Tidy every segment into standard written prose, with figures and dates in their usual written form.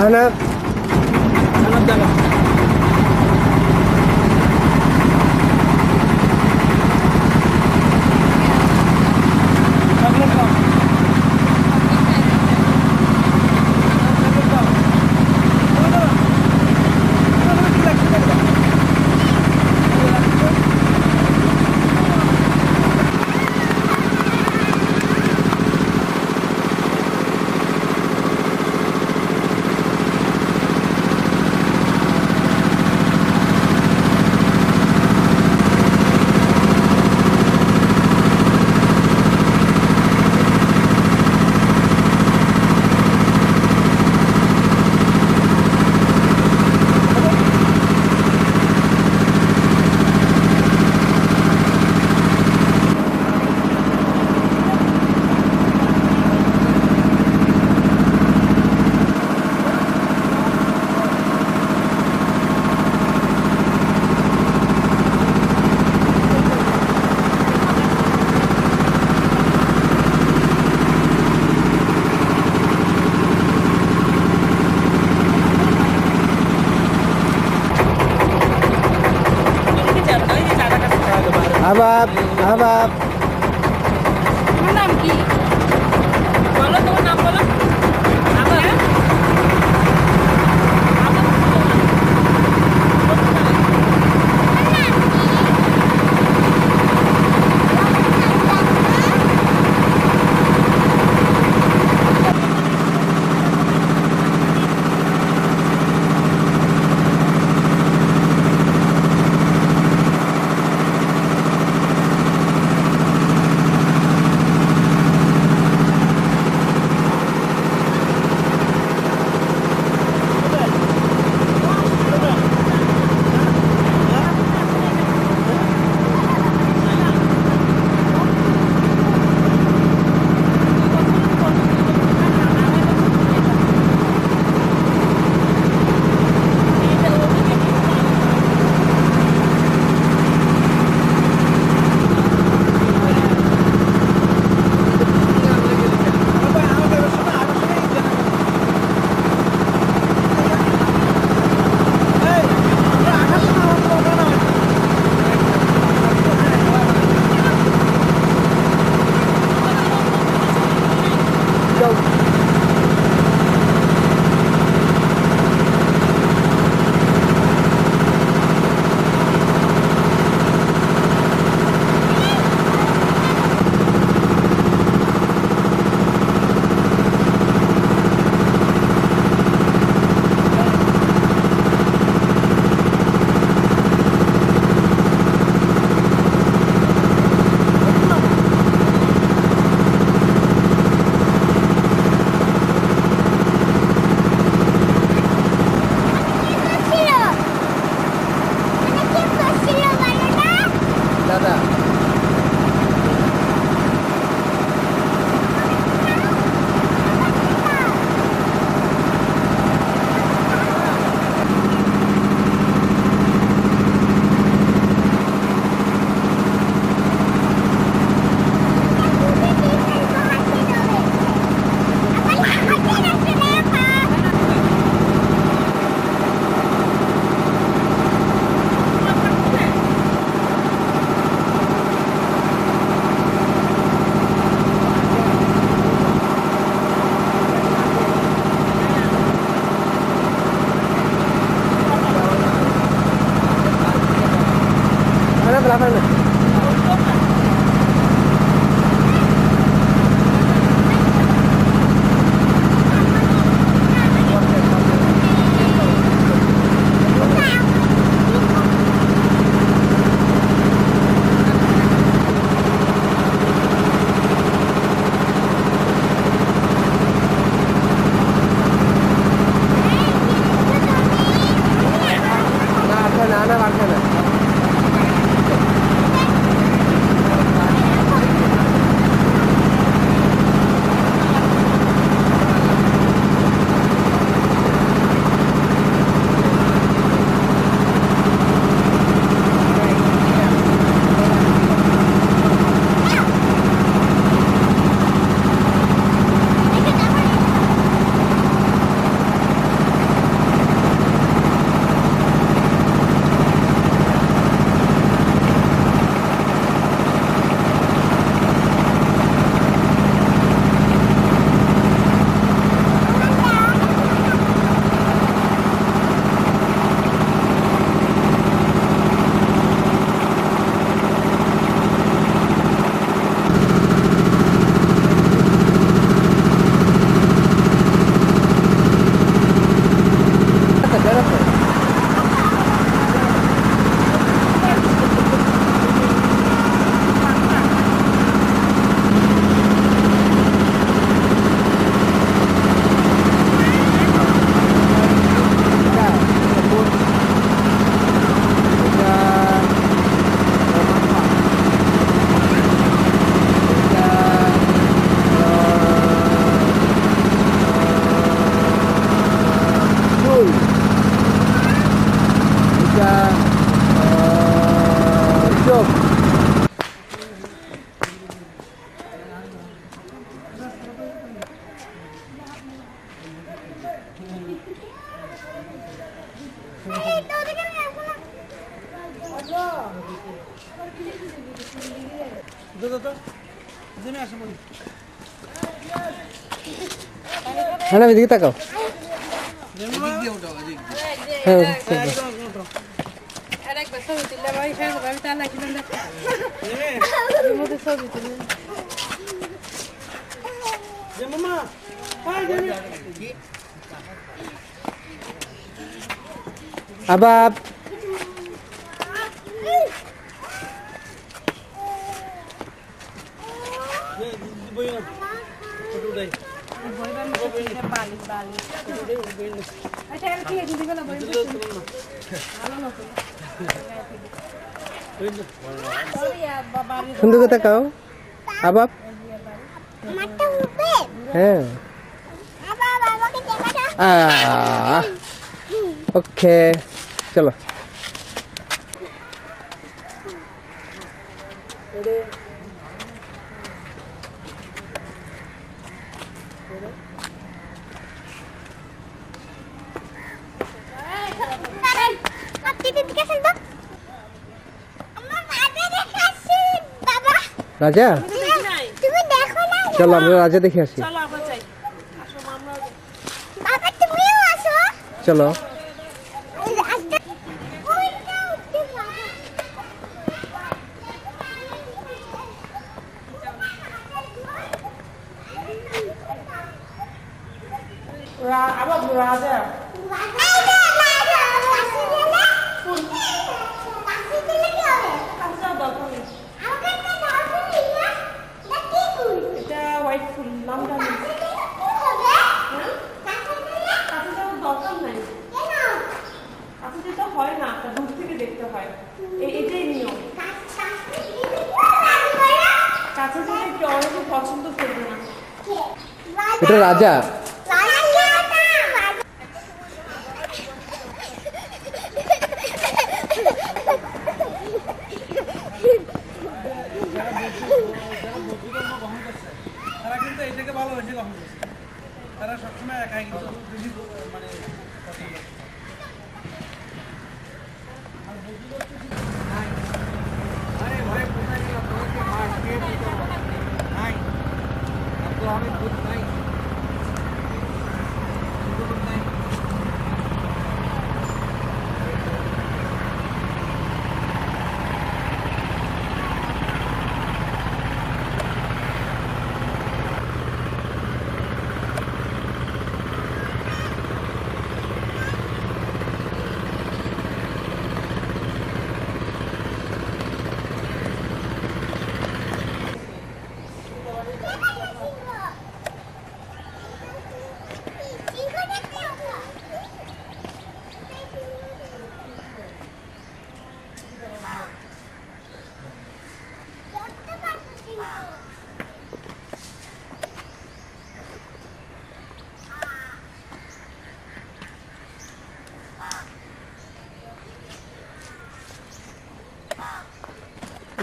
Anak. আবাব আবাব তোমার নাম কি বলো, তোমার নাম বলো। হ্যাঁ এদিকে তাকাও। হ্যাঁ আরেকবার ছবি তুললে ভাই আমি তা লাগলাম না মধ্যে ছবি তুললে আবাব সুন্দর করে তাকাও। আবাব হ্যাঁ ওকে চলো। রাজা চলো আমরা রাজা দেখে আসি। চলো রাজা এটা হোয়াইট ফুল নামটা নেই দরকার নাই কাছে যেতে হয় না দূর থেকে দেখতে হয় এটাই নিয়ম কাছে যেতে কেউ অনেকে পছন্দ করবে না। এটা রাজা তারা কিন্তু এটাকে ভালোবেসে গ্রহণ করছে। তারা সবসময় একাই কিন্তু বেশি মানে পছন্দ করে। আরে ভাই কোথায় গেল? তোমাকে মাছ খেয়ে দিতে হবে। নাই তো আমি দুধ নাই দুধ নাই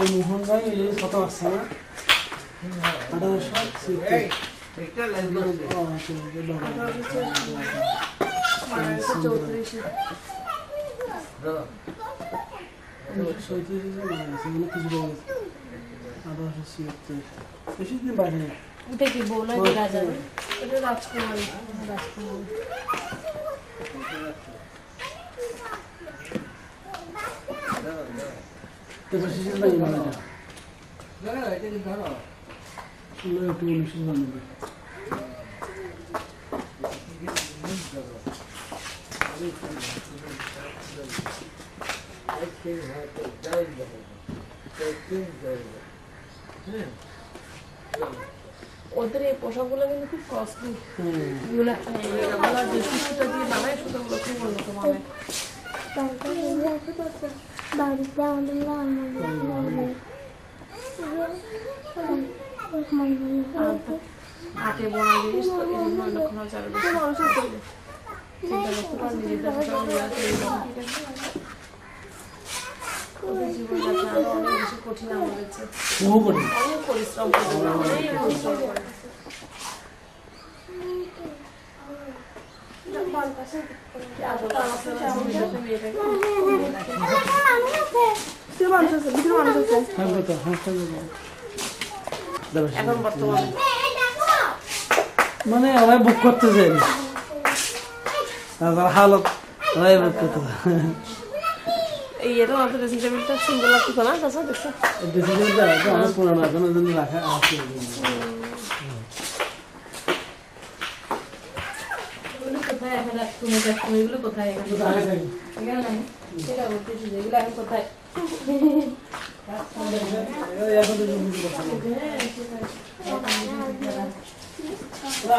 এই মোহন ভাই এই কত আসছে না 1834 বেশি দিন বাজে এটা কি বউ না রাজা এটা রাজকুমারী রাজকুমারী তো বেশি দিন লাগে না এটা কি ধরো সুন্দর একটু বেশি বানাবে ওদের এই পোশাকগুলো কিন্তু খুব কস্টলি এগুলো যে সুতা দিয়ে বানায় সুতাগুলো খুব উন্নত মানের হাতে বোনা জিনিস তো এই জন্য অনেকক্ষণ চালু ওদের জীবনযাত্রা আরো অনেক বেশি কঠিন আমাদের অনেক পরিশ্রম করে অনেক পরিশ্রম করে এখন বর্তমানে মানে ওরাই বুক করতেছেন হালত ওরাই বুক করতেছে এই এটা আমাদের ড্রেসিং টেবিলটা সুন্দর লাগতেছে না চাচা দেখছো ডিসিশনটা অনেক পুরানো এখন জন্য রাখা আছে কোথায় এখন তুমি দেখো এগুলো কোথায় এখানে নাই সেটা বলতেছি যে এগুলো এখন কোথায়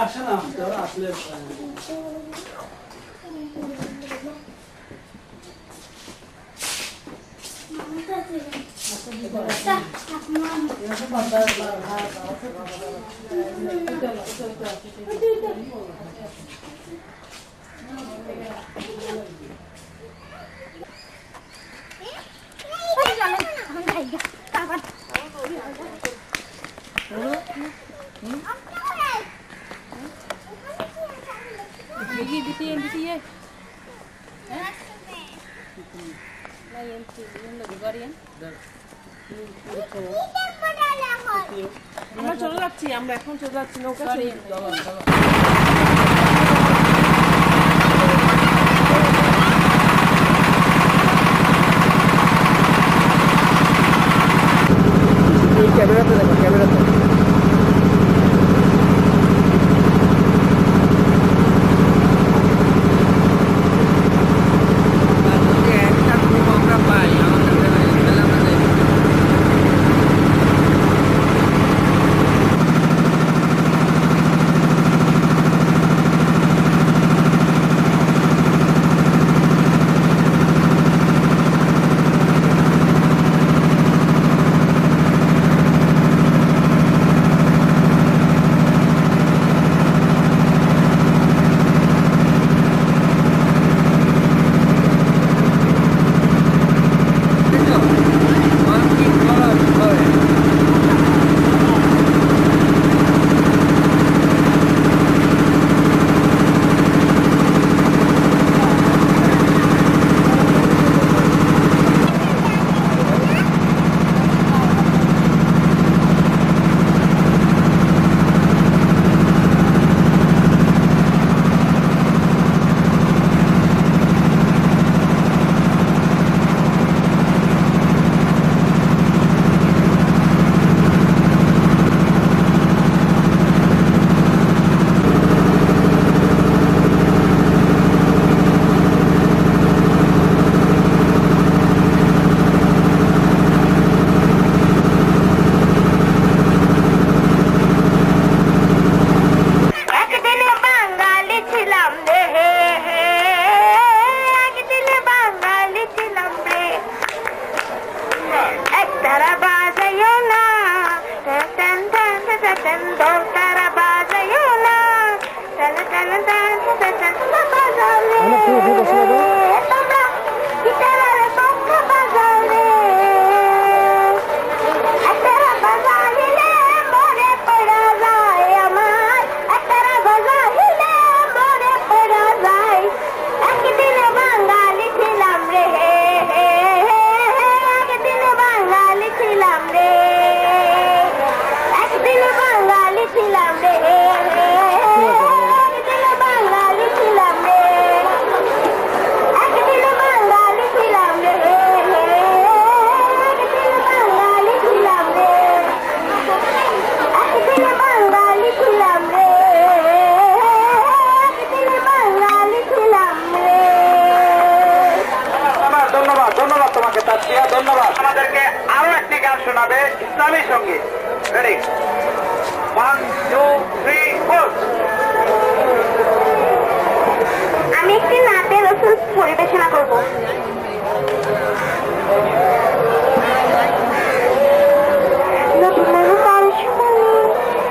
আসে না আসলে আমরা চলে যাচ্ছি আমরা এখন চলে যাচ্ছি নৌকা ক্যামেরাতে দেখো ক্যামেরাতে ধন্যবাদ আমাদেরকে আরো একটি গান শোনাবে ইসলামী সঙ্গীত রেডি 1 2 3 4 আমি একটি নাতে রসুল পরিবেশনা করব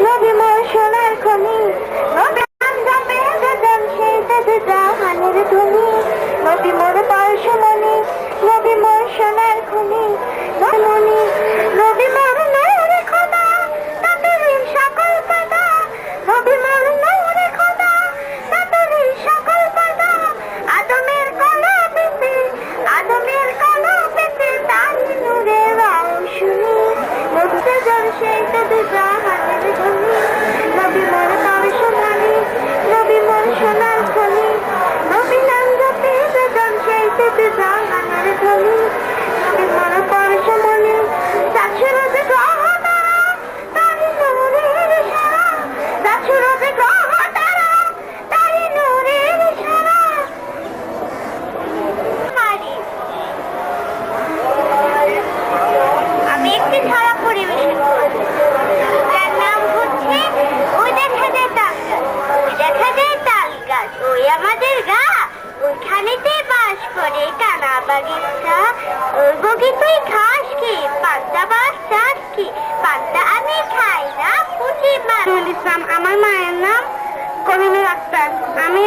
নবী মোর সোনার খনি নবী আমজাবে গজন সেই দেদে জাহানের ধ্বনি নবী মোর পরশমণি নবী মোর সোনার খনি নমনি নবী মোর নূরে খোদা তাদের সকল পদা নবী মোর নূরে খোদা তাদের সকল পদা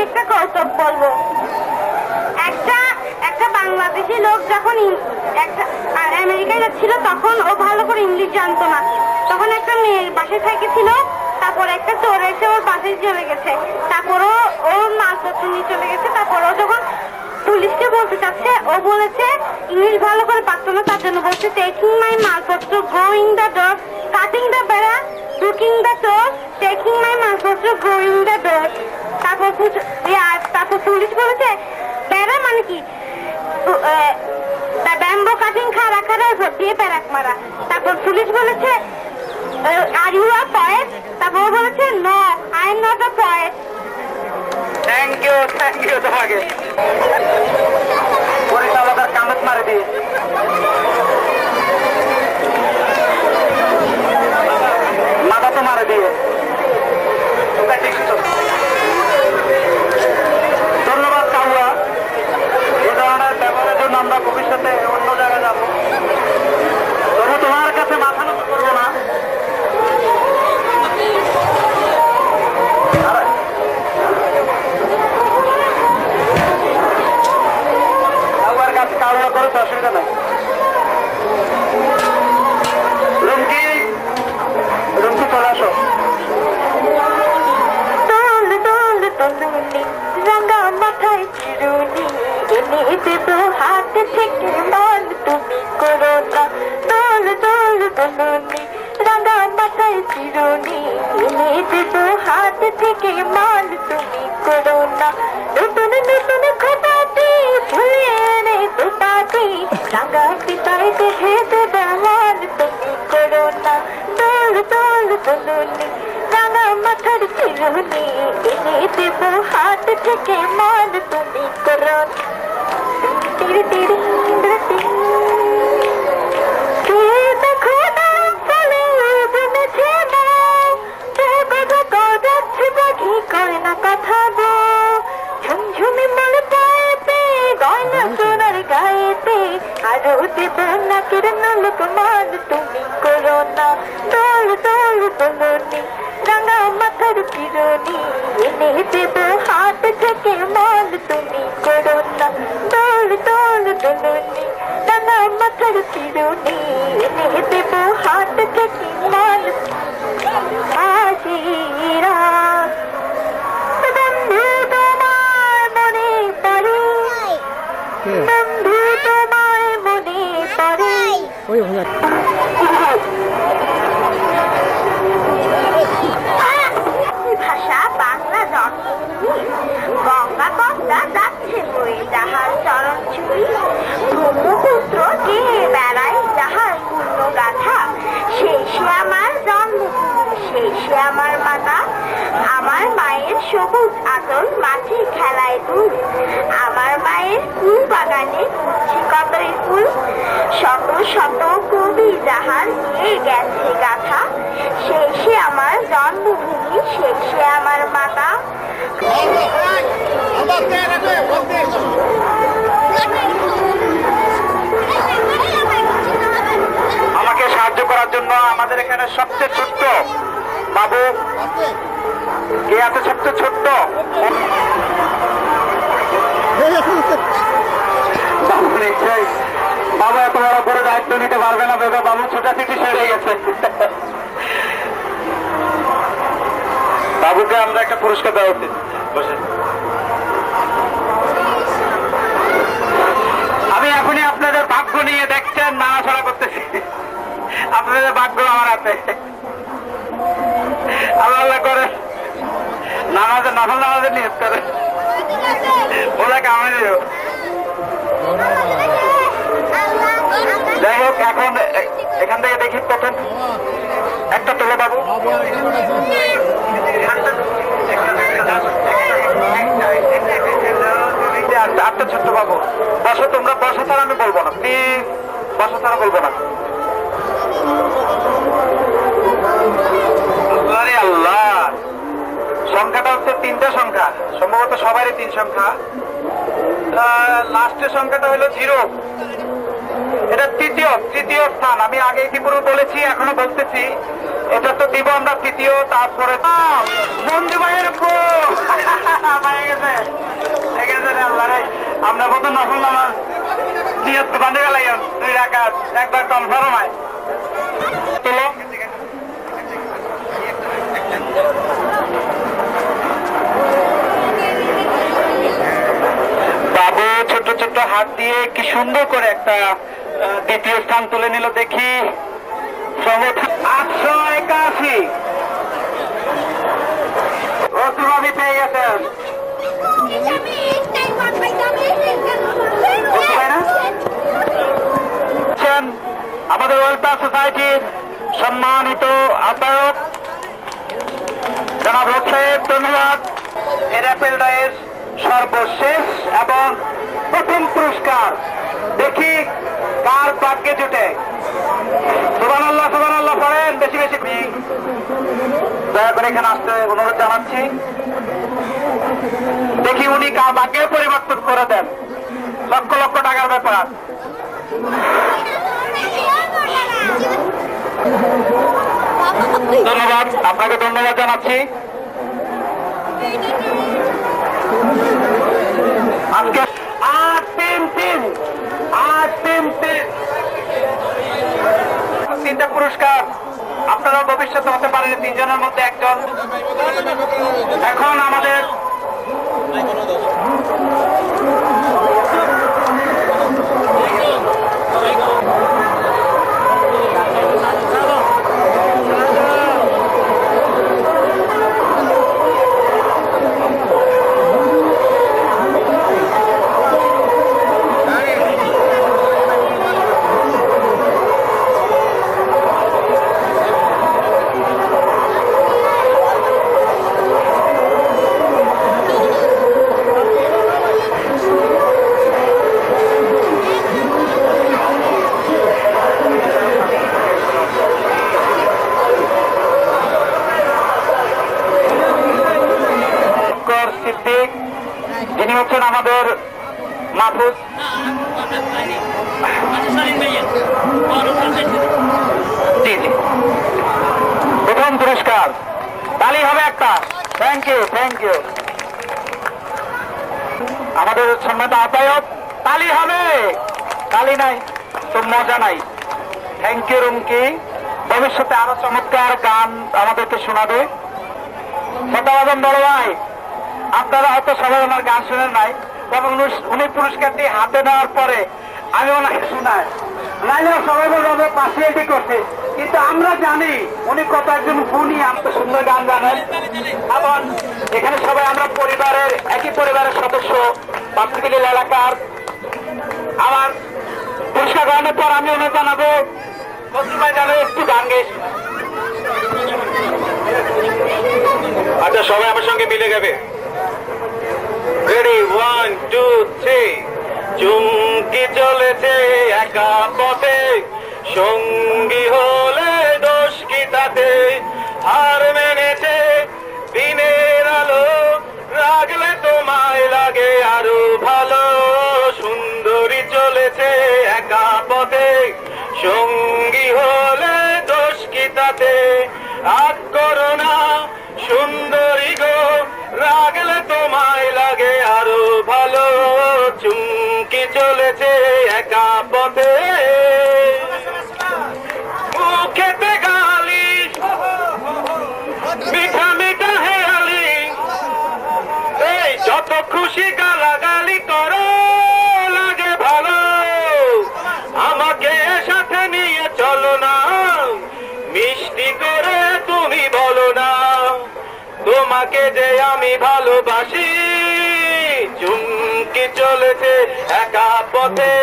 একটা কৌতুক বলবো। একটা একটা বাংলাদেশি লোক যখন একটা আমেরিকায় যাচ্ছিল, তখন ও ভালো করে ইংলিশ জানতো না। তখন একটা মেয়ের বাসায় থেকেছিল, তারপর একটা চোর এসে ওর বাসায় চলে গেছে, তারপরও ওর মালপত্র নিয়ে চলে গেছে। তারপর ও যখন পুলিশকে বলতে চাচ্ছে, ও বলেছে ইংলিশ ভালো করে পারতো না, তার জন্য বলছে টেকিং মাই মালপত্র, going the door, cutting the বেড়া, booking the door, taking my মালপত্র, গোয়িং দ্য ডোর। তারপর পুলিশ বলেছে বেড়া মানে কি, ব্যাম্বো কাটিং খাড়া খাড়া দিয়ে প্যারাক মারা। তারপর পুলিশ বলেছে আর ইউ আ পয়েট? তারপর ও বলেছে no, I am not a poet. Thank you তোমাকে। পরিচালকের কামত মারে দিয়ে মাথা তো মারে দিয়ে। ধন্যবাদ কাউয়া, এই ধরনের ব্যবহারের জন্য আমরা ভবিষ্যতে অন্য জায়গায় যাবো। তবু তোমার কাছে মাথা নত করবো না। কাউয়ার কাছে কাউয়া করে তো অসুবিধা নাই। রুমকি চলে আসো। রাঙা মাথায় চিরুনি এনে দেব হাত থেকে, মান তুমি করো না। দোল দোল দোলনি রাঙা মাথায় চিরুনি এনে দেব হাত থেকে, মান তুমি করো না। নতুন নতুন খোপাটি ফুলে এনে তোপাটি রাঙা পিতায় দেখে দেব, মান তুমি করো না। দোল দোল দোলনি রাঙা মাথার চিরুনি এনে দেব হাত থেকে, মান তুমি করো। তীর তীর দেখো না ফলে বুনেছে যাচ্ছে পাখি করে না কথা গো। ঝুমঝুমি মনে পায়েতে গয়না সোনার গায়েতে, আরো দেব নাকের নলক, মান তুমি করো না। দোল দোল দোলনি রাঙা মাথার চিরুনি এনে দেব হাত থেকে, মান তুমি করো না। দোল দোল দোলনি রাঙা মাথার চিরুনি এনে দেব হাত থেকে, মান আশিরা বন্ধু তোমার মনে পড়ে, বন্ধু তোমার মনে পড়ে। ভাষা বাংলা জন্মভূমি, গঙ্গা পদ্মা যাচ্ছে বয়ে যাহার চরণ ছুঁই, ব্রহ্মপুত্র যে বেড়ায় যাহার পূর্ণ গাথা, সেই সে আমার জন্মভূমি, সেই সে আমার মাতা। আমার মায়ের সবুজ আদর মাঠে খেলায় দুল, আমার মায়ের ফুল বাগানে ফুটছে কতই ফুল। শত শত কবি যাহার নিয়ে গেছে গাথা, সেই সে আমার জন্মভূমি, সেই সে আমার মাতা। আমাকে সাহায্য করার জন্য আমাদের এখানে সবচেয়ে ছোট্ট বাবু কে আছে? সবচেয়ে ছোট্ট বাবু এত বড় করে দায়িত্ব নিতে পারবে না ভেবে বাবু ছোটাছুটি সেরে গেছে। বাবুকে আমরা একটা পুরস্কার দেওয়া উচিত। বসে আমি এখনই আপনাদের ভাগ্য নিয়ে দেখছেন নাড়াছড়া করতেছি। আপনাদের ভাগ্য আমার হাতে। আল্লাহ আল্লাহ করে নামাজের নিয়ত করে ওরা কামে দিও। যাই হোক, এখন এখান থেকে দেখি প্রথম একটা তোলে বাবু। আটটা ছোট্ট বাবু বসো, তোমরা বসো ছাড়া আমি বলবো না, প্লিজ বসো ছাড়া বলবো না। আরে আল্লাহ, সংখ্যাটা হচ্ছে 3টা সংখ্যা, সম্ভবত সবারই 3 সংখ্যা। লাস্টের সংখ্যাটা হলো 0। এটা তৃতীয় স্থান। আমি আগে ইতিপূর্বে বলেছি, এখনো বলতেছি, এটা তো দিব আমরা তৃতীয়। তারপরে বন্ধু ভাইয়ের পায়ে গেছে। নফল নামাজ নিয়ত বাঁধে গেলাম 2 রাকাত একবার কম ফরমায় তোলো। বাবু ছোট ছোট হাত দিয়ে কি সুন্দর করে একটা দ্বিতীয় স্থান তুলে নিল। দেখি 881 রসুলভাবি পেয়ে গেছেন। আমাদের ওয়েলফেয়ার সোসাইটির সম্মানিত আহ্বায়ক জনাব সাহেব, ধন্যবাদ। এই র্যাপেল ড্রয়ের সর্বশেষ এবং প্রথম পুরস্কার দেখি কার ভাগ্যে জুটে। সুবহানাল্লাহ সুবহানাল্লাহ পড়েন বেশি বেশি। দয়া করে এখানে আসতে অনুরোধ জানাচ্ছি। দেখি উনি কার ভাগ্যে পরিবর্তন করে দেন। লক্ষ লক্ষ টাকার ব্যাপার। ধন্যবাদ, আপনাকে ধন্যবাদ জানাচ্ছি। আজকে 8-3-3 3টা পুরস্কার। আপনারা ভবিষ্যতে হতে পারেন 3 জনের মধ্যে একজন। এখন আমাদের যিনি হচ্ছেন আমাদের মাহফুজ। জি জি, প্রথম পুরস্কার তালি হবে একটা। Thank you thank you. আমাদের সম্মানিত আহ্বায়ক, তালি হবে। তালি নাই তো মজা নাই। Thank you Rumki. ভবিষ্যতে আরো চমৎকার গান আমাদেরকে শোনাবে। সদাবাদন বড় ভাই, আপনারা হয়তো সবাই ওনার গান শুনেন নাই, এবং উনি পুরস্কারটি হাতে নেওয়ার পরে আমি ওনাকে শোনাই নাইলে সবাই বলবে পার্সিয়ালিটি করছে, কিন্তু আমরা জানি উনি কত একজন গুণী, এত সুন্দর গান জানেন। এবং এখানে সবাই আমরা পরিবারের একই পরিবারের সদস্য, পার্সিবিলি এলাকার। আমার পুরস্কার গ্রহণের পর আমি ওনাকে জানাবো ভাই জানো একটু গান গেয়েছি। আচ্ছা, সবাই আমার সঙ্গে মিলে যাবে। রেডি, 1 2 3। চুমকি চলেছে একা পথে, সঙ্গী হলে দোষ কি তাতে? হার মেনেছে দিনের আলো, রাগলে তোমায় লাগে আরো ভালো। সুন্দরী চলেছে একা পথে, সঙ্গী হলে দোষ কি তাতে? রাগ করো না সুন্দরী গো, রাগলে তোমায় লাগে আরো ভালো। চুমকি চলেছে একা পথে, মুখেতে গালি মিঠা মিঠা হেয়ালি, এই যত খুশি গালাগালি করো লাগে ভালো। আমাকে সাথে নিয়ে চলো না, মিষ্টি করে তুমি বলো না তোমাকে যে আমি ভালোবাসি। চুমকি চলেছে একা পথে,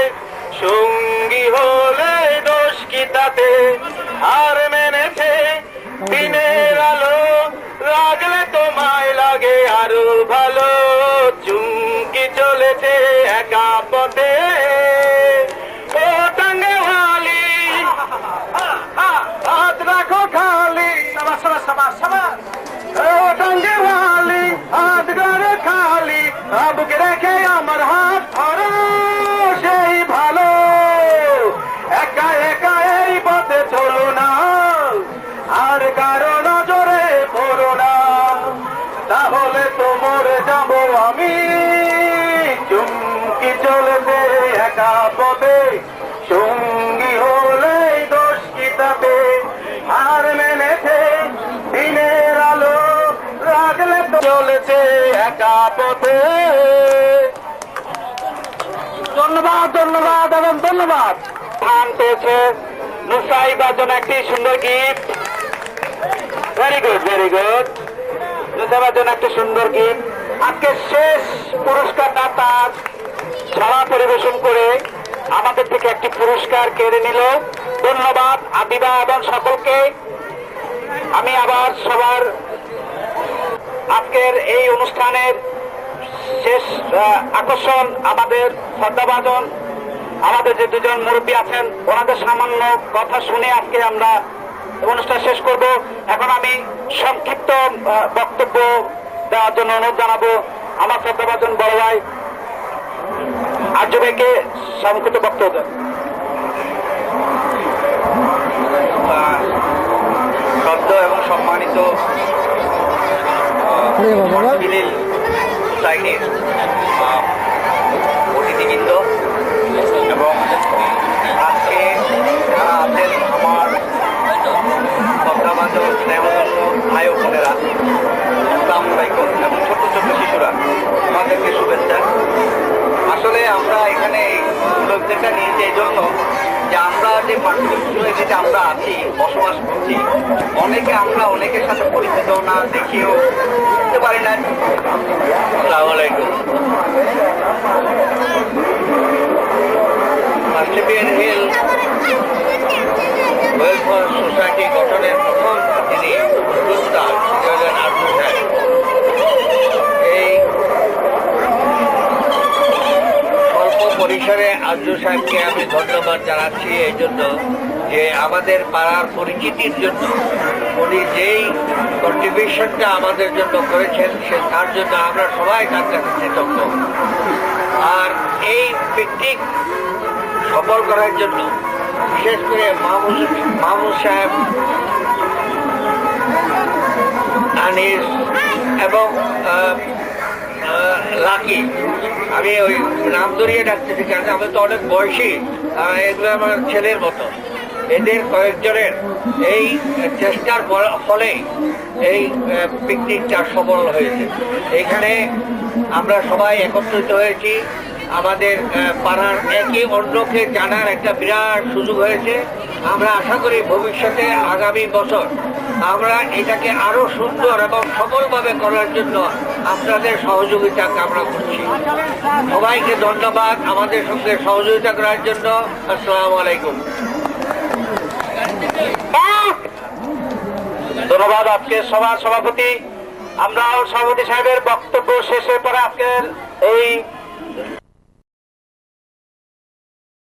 সঙ্গী হলে দোষ কি তাতে? হার মেনেছে দিনের আলো, রাগলে তোমায় লাগে আরো ভালো। চুমকি চলেছে একা পথে। ও টাঙ্গেওয়ালি হাত রাখো খালি, টাঙ্গেওয়ালি হাত গড়ে খালি, বুকে রেখে আমার হাত ধরো সেই ভালো। একা একা এই পথে চলো না, আর কারো নজরে পড়ো না, তাহলে তো মরে যাবো আমি। চুমকি চলেছে একা পথে। ধন্যবাদ ধন্যবাদ এবং ধন্যবাদ। স্থান পেয়েছে নুসাইবার জন্য একটি সুন্দর gift. Very good very good. নুসাইবার জন্য একটি সুন্দর গিফট। আজকে শেষ পুরস্কারটা তার ছড়া পরিবেশন করে আমাদের থেকে একটি পুরস্কার কেড়ে নিল। ধন্যবাদ আদিবা এবং সকলকে। আমি আবার সবার আজকের এই অনুষ্ঠানের শেষ আকর্ষণ আমাদের শ্রদ্ধাভাজন আমাদের যে দুজন মুরব্বী আছেন ওনাদের সামান্য কথা শুনে আজকে আমরা অনুষ্ঠান শেষ করব। এখন আমি সংক্ষিপ্ত বক্তব্য দেওয়ার জন্য অনুরোধ জানাবো আমার শ্রদ্ধাভাজন বড় ভাই আর্য ভাইকে সংক্ষিপ্ত বক্তব্য দেন। শ্রদ্ধ এবং সম্মানিত সোসাইটির অতিথিবৃন্দ এবং আজকে যারা আছেন আমার শ্রদ্ধাভাজন স্নেহধন্য ভাই ও বোনেরা, আসসালামু আলাইকুম, এবং ছোট্ট ছোট্ট শিশুরা, আমাদেরকে শুভেচ্ছা। আসলে আমরা এখানে উদ্যোগটা নিয়েছি এই জন্য যে আমরা যে পার্টিকুলার আমরা আছি বসবাস করছি, আমরা অনেকের সাথে পরিচিত না, দেখিও বুঝতে পারি না। আসসালামু আলাইকুম। মাস্টারবিয়ান হিল ওয়েলফেয়ার সোসাইটি গঠনের প্রথম যিনি উদ্যোক্তা আর্য সাহেব, এই অল্প পরিসরে আর্য সাহেবকে আমি ধন্যবাদ জানাচ্ছি এই জন্য যে আমাদের পাড়ার পরিচিতির জন্য উনি যেই কন্ট্রিবিউশনটা আমাদের জন্য করেছেন তার জন্য আমরা সবাই তার কাছে কৃতজ্ঞ। আর এই পিকনিক সফল করার জন্য বিশেষ করে মাহমুদ সাহেব, আনিস এবং লাকি, আমি ওই নাম ধরিয়ে ডাকতেছি কারণ আমি তো অনেক বয়সী, এগুলো আমার ছেলের মতো। এদের কয়েকজনের এই চেষ্টার ফলে এই পিকনিকটা সফল হয়েছে। এখানে আমরা সবাই একত্রিত হয়েছি, আমাদের পাড়ার একে অন্যকে জানার একটা বিরাট সুযোগ হয়েছে। আমরা আশা করি ভবিষ্যতে আগামী বছর আমরা এটাকে আরো সুন্দর এবং সফলভাবে করার জন্য আপনাদের সহযোগিতা কামনা করছি। সবাইকে ধন্যবাদ আমাদের সঙ্গে সহযোগিতা করার জন্য। আসসালামু আলাইকুম। ধন্যবাদ আজকে সবার সভাপতি। আমরাও সভাপতি সাহেবের বক্তব্য শেষের পরে আজকের এই